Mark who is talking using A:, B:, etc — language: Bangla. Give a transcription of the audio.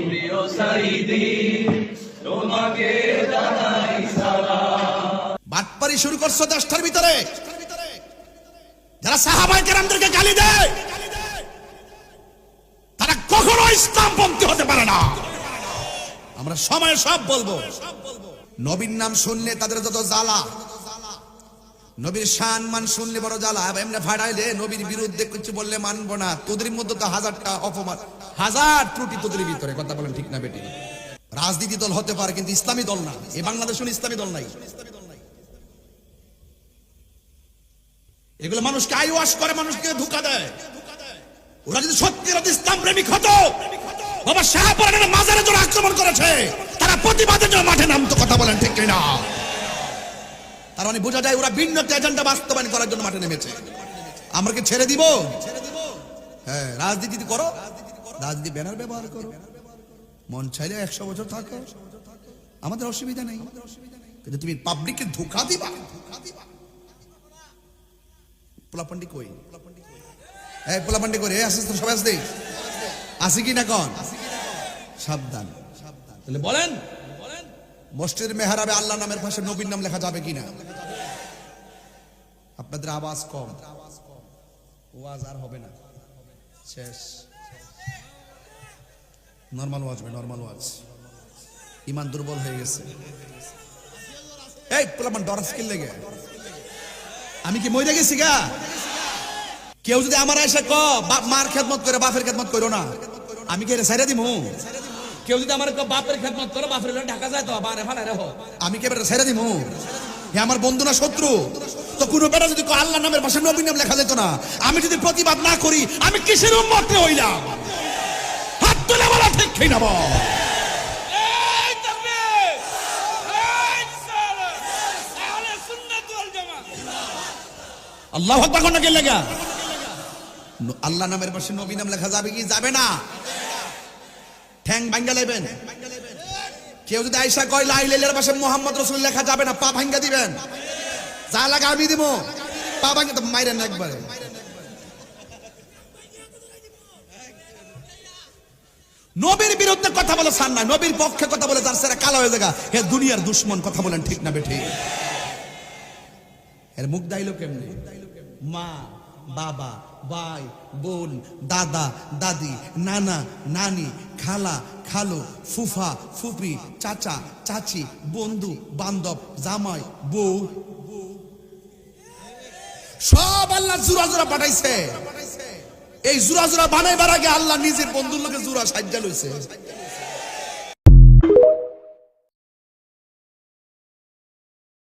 A: প্রিয় সাইদি তোমাকে জানাই সালাম।
B: বাটপারি শুরু করছো দেশটার ভিতরে, যারা সাহাবায়ে কেরামদেরকে গালি দেয় তারা কখনো ইসলামপন্থী হতে পারে না। আমরা সময় সব বলবো, নবীর নাম শুনলে তাদের যত জ্বালা, নবীর শান মান শুনলে বড় জ্বালা। এমনি ফাড়াইলে নবীর বিরুদ্ধে কিছু বললে মানবো না। তোদের মধ্যে তো হাজারটা অপমান, হাজার ত্রুটি তোদের ভিতরে। কথা বলেন ঠিক না বেটি? রাজনীতি দল হতে পারে কিন্তু ইসলামী দল না। এই বাংলাদেশে ইসলামী দল নাই। এগুলো মানুষকে আই ওয়াশ করে, মানুষকে ধোঁকা দেয়। ওরা যদি সত্যি ইসলাম প্রেমিক হতো, বাবা শাহপুরানের মাজারে যারা আক্রমণ করেছে তারা প্রতিবাদের জন্য মাঠে নামতো। কথা বলেন ঠিক কিনা? তার মানে বোঝা যায় ওরা ভিন্ন একটা এজেন্ডা বাস্তবায়ন করার জন্য মাঠে নেমেছে। আমরা কি ছেড়ে দিব? হ্যাঁ, রাজনীতি করো, রাজনীতি ব্যানার ব্যবহার করো, মন চাইলে 100 বছর থাকো, আমাদের অসুবিধা নেই। কিন্তু তুমি পাবলিককে ধোঁকা দিবা। পোলাপান্ডি কই? এই পোলাপান্ডি করে আসিস তো? সবাই আসতে আসি কি না? কোন সাবধান। তাহলে বলেন, মসজিদের মেহরাবে আল্লাহ নামের পাশে নবীর নাম লেখা যাবে কিনা? আপনাদের আওয়াজ কম, ওয়াজ আর হবে না, শেষ। নরমাল ওয়াজ হবে, নরমাল ওয়াজ। ইমান দুর্বল হয়ে গেছে। এই পোলাপান ডরাস কি লেগে? আমি কি মরে গেছি গা? কেউ যদি আমার এসে মার খেদমত করে বাপের খেদমত করো না, আমি কে সাইরা দিমু? কেউ যদি আমার বাপের খেদমত করে, বাপের ঢাকা যায় তো বারে ফালা রেখো, আমি কে সাইরা দিমু? হে আমার বন্ধু না শত্রু? তো কোন বেটা যদি আল্লাহ নামের পাশে নবীর নাম লেখা যেত না, আমি যদি প্রতিবাদ না করি, আমি কিসের উম্মতে হইলাম? হাত তুলে বলা ঠিক কি না? আল্লাহু আকবার কোন কে লাগা? আল্লাহ নামের পাশে নবী নাম লেখা যাবে কি যাবে না? ঠ্যাং ভাঙ্গা লাইবেন। কেউ যদি আয়েশা কয় লা ইলাহা ইল্লাল্লাহর পাশে মুহাম্মদ রাসূলুল্লাহ লেখা যাবে না, পা ভাঙ্গা দিবেন। যা লাগা আমি দিব, পা ভাঙ্গা তো মাইরেন একবারে। নবীর বিরুদ্ধে কথা বলে সান না, নবীর পক্ষে কথা বলে যার সেরা কালো হয়ে জায়গা, হে দুনিয়ার দুশমন। কথা বলেন ঠিক না বেঠি? এর মুখ দাইলো কেমনে? মা, বাবা, ভাই, বোন, দাদা, দাদি, নানা, নানি, খালা, খালু, ফুফা, ফুপি, চাচা, চাচি, বন্ধু, বান্ধব, জামাই, বউ, সব আল্লাহ জোড়া জোড়া পাঠাইছে। এই জোড়া জোড়া বানাইবার আগে আল্লাহ নিজের বন্ধুর লোকে জোড়া সাজ্জা লইছে।